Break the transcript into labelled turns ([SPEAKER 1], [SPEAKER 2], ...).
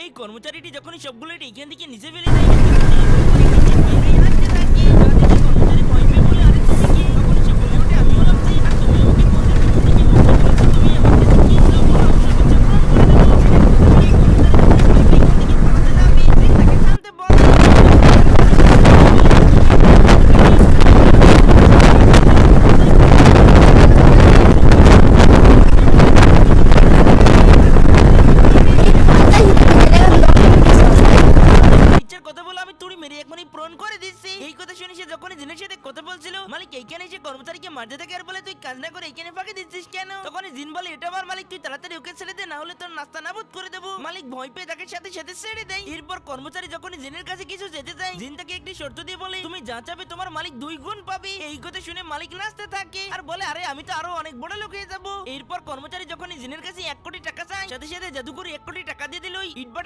[SPEAKER 1] এই কর্মচারীটি যখনই সবগুলো এখান থেকে নিচে ফেলে দেয় বেরিয়ে আসতে থাকে। যাতে কর্মচারী ভয় পেয়ে বলে, আরে তুমি কি? তখন সে বলে ওঠে, আমি হলাম যে, আর তুমি আমাকে বলছো তুমি থেকে বলতে বলেছো তুমি আমাকে ঢুকিয়ে দাও, বলো অবশ্যই বাচ্চা পূরণ করে দেবো। এই কর্মচারী যখন ভয় পেয়ে এখান থেকে পালাতে যাবে, তুই তাকে থামতে বল। ইচ্ছার কথা বলে আমি তুড়ি মেরে এখনই প্রণ করে দিচ্ছি। এই কথা শুনে সে যখন জিনের সাথে কথা বলছিল, মালিক এইখানে এসে কর্মচারীকে মারতে থাকে আর বলে, তুই কাজ না করে এখানে ফাঁকি দিচ্ছিস কেন? তখন জিন বলে, এটা আমার মালিক, তুই তাড়াতাড়ি ওকে ছেড়ে দে, না হলে তোর নাস্তা নাবুদ করে দেবো। মালিক ভয় পেয়ে তাকে সাথে সাথে ছেড়ে দেয়। এরপর কর্মচারী যখন জিনের কাছে কিছু যেতে চায়, জিন তাকে একটি শর্ত দিয়ে বলে, তুমি যা চাবে তোমার মালিক 2 গুণ পাবে। এই কথা শুনে মালিক নাচতে থাকে আর বলে, আরে আমি তো আরো অনেক বড় লোক হয়ে যাবো। এরপর কর্মচারী যখন জিনের কাছে 1 কোটি টাকা চায়, সাথে সাথে জাদুকরি 1 কোটি টাকা দিয়ে দিল। ইটভাটা